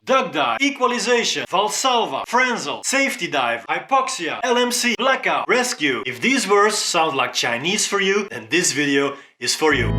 duck dive, equalization, valsalva, frenzel, safety dive, hypoxia, LMC, blackout, rescue. If these words sound like Chinese for you, then this video is for you.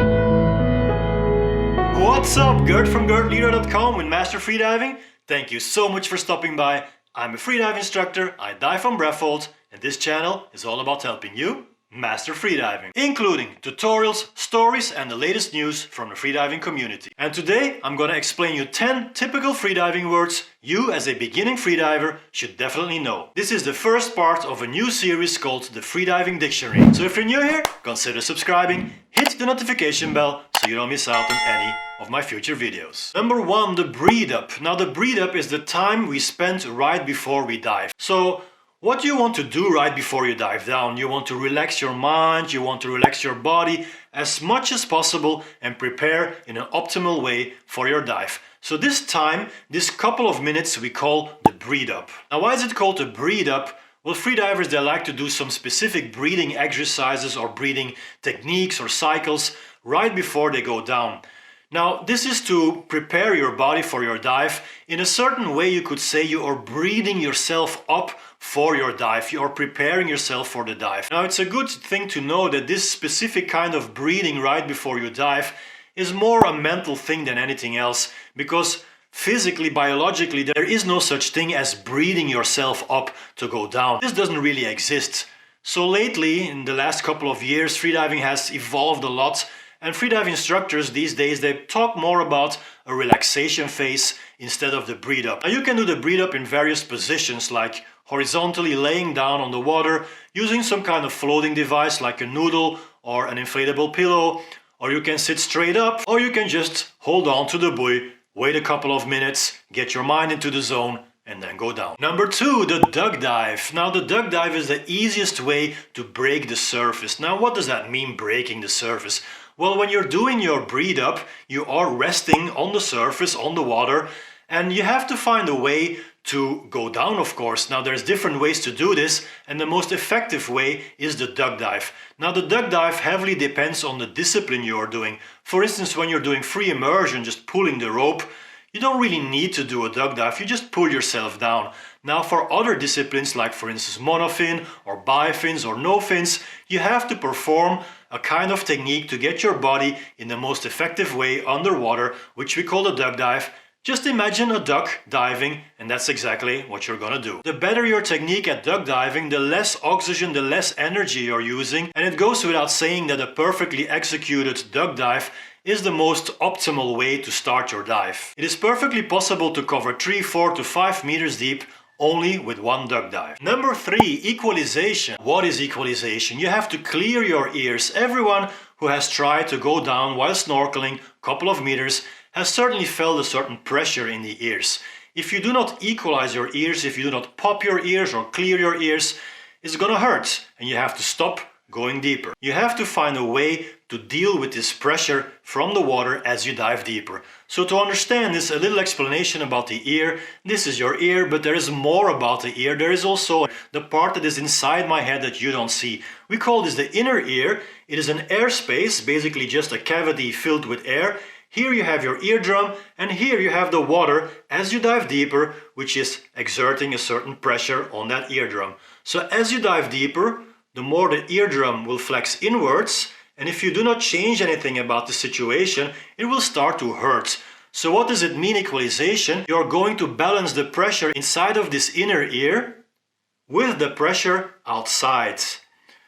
What's up, Gert from GertLeroy.com with Master Freediving. Thank you so much for stopping by. I'm a freedive instructor, I dive on breath hold, and this channel is all about helping you master freediving, including tutorials, stories and the latest news from the freediving community. And today I'm gonna explain you 10 typical freediving words you as a beginning freediver should definitely know. This is the first part of a new series called the Freediving Dictionary. So if you're new here, consider subscribing, hit the notification bell so you don't miss out on any of my future videos. Number 1, the breathe up. Now the breathe up is the time we spend right before we dive. So what do you want to do right before you dive down? You want to relax your mind, you want to relax your body as much as possible and prepare in an optimal way for your dive. So this time, this couple of minutes we call the breathe up. Now why is it called the breathe up? Well, freedivers, they like to do some specific breathing exercises or breathing techniques or cycles right before they go down. Now, this is to prepare your body for your dive. In a certain way, you could say you are breathing yourself up for your dive. You are preparing yourself for the dive. Now, it's a good thing to know that this specific kind of breathing right before you dive is more a mental thing than anything else, because physically, biologically, there is no such thing as breathing yourself up to go down. This doesn't really exist. So lately, in the last couple of years, freediving has evolved a lot. And freedive instructors these days, they talk more about a relaxation phase instead of the breathe up. Now you can do the breathe up in various positions, like horizontally laying down on the water, using some kind of floating device like a noodle or an inflatable pillow, or you can sit straight up, or you can just hold on to the buoy, wait a couple of minutes, get your mind into the zone, and then go down. Number 2, the duck dive. Now the duck dive is the easiest way to break the surface. Now what does that mean, breaking the surface? Well, when you're doing your breathe up, you are resting on the surface, on the water, and you have to find a way to go down, of course. Now there's different ways to do this, and the most effective way is the duck dive. Now the duck dive heavily depends on the discipline you're doing. For instance, when you're doing free immersion, just pulling the rope, you don't really need to do a duck dive, you just pull yourself down. Now for other disciplines, like for instance monofin or bifins or no fins, you have to perform a kind of technique to get your body in the most effective way underwater, which we call the duck dive. Just imagine a duck diving, and that's exactly what you're gonna do. The better your technique at duck diving, the less oxygen, the less energy you're using, and it goes without saying that a perfectly executed duck dive is the most optimal way to start your dive. It is perfectly possible to cover 3, 4 to 5 meters deep only with one duck dive. Number 3, equalization. What is equalization? You have to clear your ears. Everyone who has tried to go down while snorkeling a couple of meters has certainly felt a certain pressure in the ears. If you do not equalize your ears, if you do not pop your ears or clear your ears, it's gonna hurt and you have to stop going deeper. You have to find a way to deal with this pressure from the water as you dive deeper. So to understand this, a little explanation about the ear. This is your ear, but there is more about the ear. There is also the part that is inside my head that you don't see. We call this the inner ear. It is an air space, basically just a cavity filled with air. Here you have your eardrum, and here you have the water as you dive deeper, which is exerting a certain pressure on that eardrum. So as you dive deeper, the more the eardrum will flex inwards, and if you do not change anything about the situation, it will start to hurt. So what does it mean, equalization? You're going to balance the pressure inside of this inner ear with the pressure outside.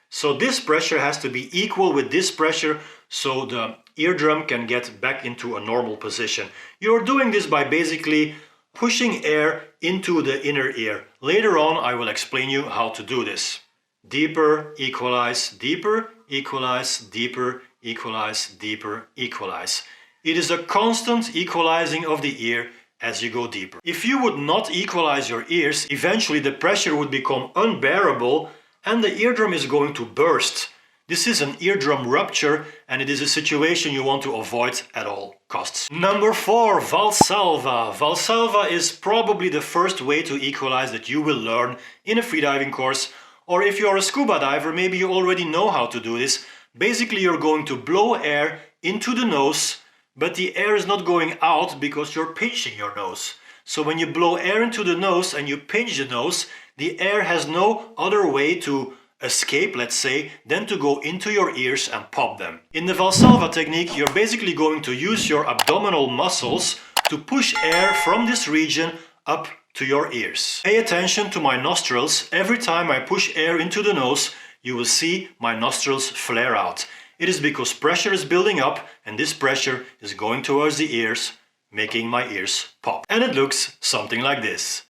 So this pressure has to be equal with this pressure so the eardrum can get back into a normal position. You're doing this by basically pushing air into the inner ear. Later on, I will explain you how to do this. Deeper, equalize, deeper, equalize, deeper, equalize, deeper, equalize. It is a constant equalizing of the ear as you go deeper. If you would not equalize your ears, eventually the pressure would become unbearable and the eardrum is going to burst. This is an eardrum rupture, and it is a situation you want to avoid at all costs. Number 4, valsalva. Valsalva is probably the first way to equalize that you will learn in a freediving course. Or if you're a scuba diver, maybe you already know how to do this. Basically, you're going to blow air into the nose, but the air is not going out because you're pinching your nose. So when you blow air into the nose and you pinch the nose, the air has no other way to escape, let's say, than to go into your ears and pop them. In the valsalva technique, you're basically going to use your abdominal muscles to push air from this region up to your ears. Pay attention to my nostrils. Every time I push air into the nose, you will see my nostrils flare out. It is because pressure is building up, and this pressure is going towards the ears, making my ears pop. And it looks something like this.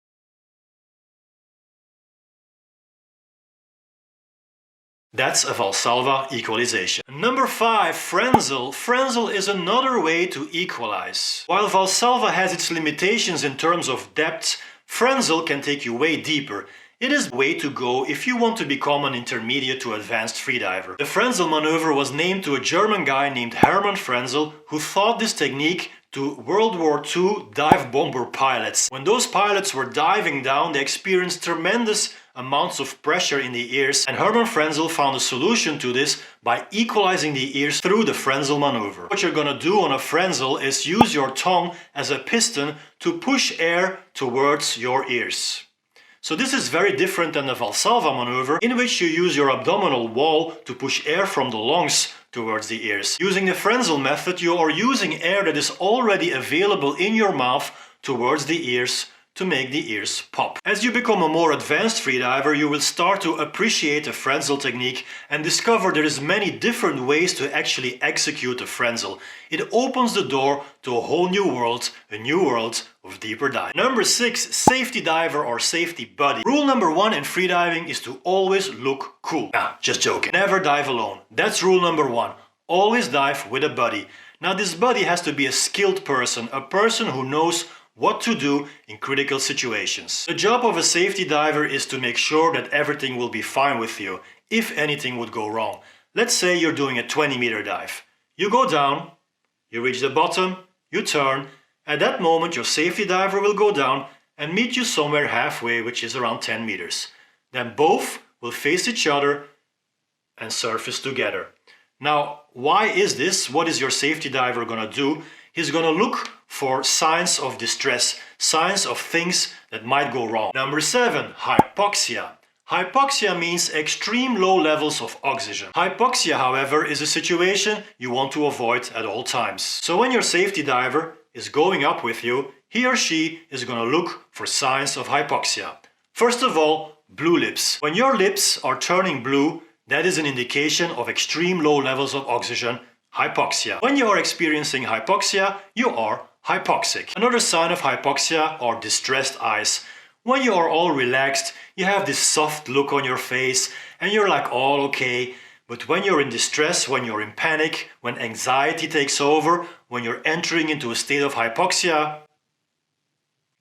That's a valsalva equalization. Number 5, frenzel. Frenzel is another way to equalize. While valsalva has its limitations in terms of depth, frenzel can take you way deeper. It is the way to go if you want to become an intermediate to advanced freediver. The frenzel maneuver was named to a German guy named Hermann Frenzel, who taught this technique to World War II dive bomber pilots. When those pilots were diving down, they experienced tremendous amounts of pressure in the ears, and Hermann Frenzel found a solution to this by equalizing the ears through the frenzel maneuver. What you're gonna do on a frenzel is use your tongue as a piston to push air towards your ears. So this is very different than the valsalva maneuver, in which you use your abdominal wall to push air from the lungs towards the ears. Using the frenzel method, you are using air that is already available in your mouth towards the ears to make the ears pop. As you become a more advanced freediver, you will start to appreciate the frenzel technique and discover there is many different ways to actually execute a frenzel. It opens the door to a whole new world of deeper dive. Number 6, safety diver or safety buddy. Rule number 1 in freediving is to always look cool. Nah, just joking. Never dive alone. That's rule number 1. Always dive with a buddy. Now this buddy has to be a skilled person, a person who knows what to do in critical situations. The job of a safety diver is to make sure that everything will be fine with you, if anything would go wrong. Let's say you're doing a 20-meter dive. You go down, you reach the bottom, you turn. At that moment, your safety diver will go down and meet you somewhere halfway, which is around 10 meters. Then both will face each other and surface together. Now, why is this? What is your safety diver gonna do? He's gonna look for signs of distress, signs of things that might go wrong. Number 7, hypoxia. Hypoxia means extreme low levels of oxygen. Hypoxia, however, is a situation you want to avoid at all times. So when your safety diver is going up with you, he or she is gonna look for signs of hypoxia. First of all, blue lips. When your lips are turning blue, that is an indication of extreme low levels of oxygen, hypoxia. When you are experiencing hypoxia, you are hypoxic. Another sign of hypoxia are distressed eyes. When you are all relaxed, you have this soft look on your face and you're like all okay. But when you're in distress, when you're in panic, when anxiety takes over, when you're entering into a state of hypoxia,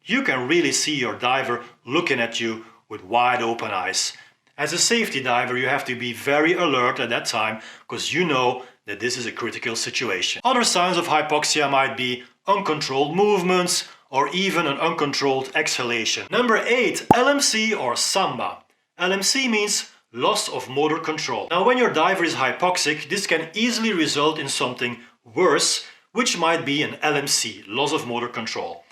you can really see your diver looking at you with wide open eyes. As a safety diver, you have to be very alert at that time because you know that this is a critical situation. Other signs of hypoxia might be uncontrolled movements or even an uncontrolled exhalation. Number 8, LMC or samba. LMC means loss of motor control. Now when your diver is hypoxic, this can easily result in something worse, which might be an LMC, loss of motor control.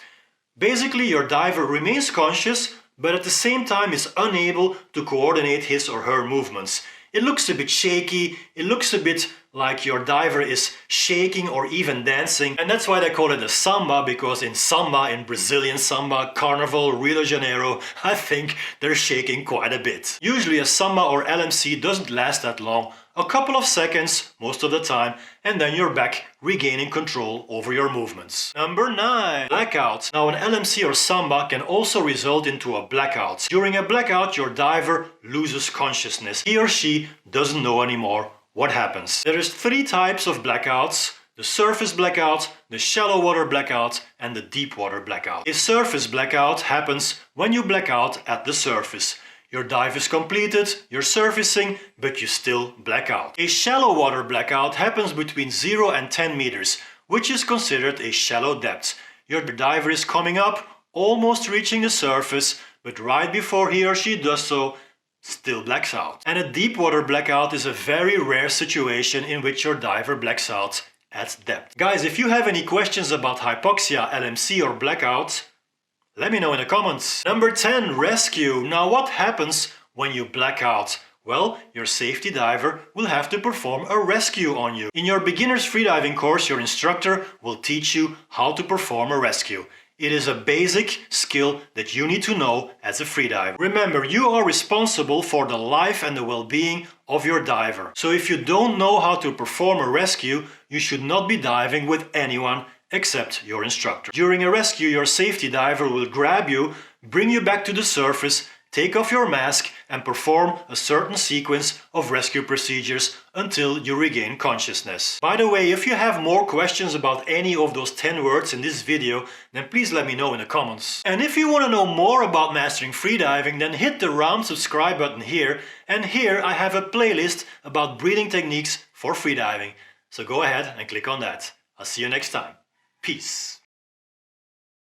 Basically, your diver remains conscious, but at the same time is unable to coordinate his or her movements. It looks a bit shaky, it looks a bit like your diver is shaking or even dancing, and that's why they call it a samba, because in samba, in Brazilian samba, carnival, Rio de Janeiro, I think they're shaking quite a bit. Usually a samba or LMC doesn't last that long, a couple of seconds most of the time, and then you're back regaining control over your movements. Number 9, blackout. Now an LMC or samba can also result into a blackout. During a blackout, your diver loses consciousness. He or she doesn't know anymore what happens. There is 3 types of blackouts: the surface blackout, the shallow water blackout, and the deep water blackout. A surface blackout happens when you black out at the surface. Your dive is completed, you're surfacing, but you still black out. A shallow water blackout happens between 0 and 10 meters, which is considered a shallow depth. Your diver is coming up, almost reaching the surface, but right before he or she does so, still blacks out. And a deep water blackout is a very rare situation in which your diver blacks out at depth. Guys, if you have any questions about hypoxia, LMC or blackout, Let me know in the comments. Number 10, rescue. Now what happens when you black out? Well, your safety diver will have to perform a rescue on you. In your beginner's freediving course, your instructor will teach you how to perform a rescue. It is a basic skill that you need to know as a freediver. Remember, you are responsible for the life and the well-being of your diver. So if you don't know how to perform a rescue, you should not be diving with anyone except your instructor. During a rescue, your safety diver will grab you, bring you back to the surface, take off your mask and perform a certain sequence of rescue procedures until you regain consciousness. By the way, if you have more questions about any of those 10 words in this video, then please let me know in the comments. And if you want to know more about mastering freediving, then hit the round subscribe button here, and here I have a playlist about breathing techniques for freediving. So go ahead and click on that. I'll see you next time. Peace.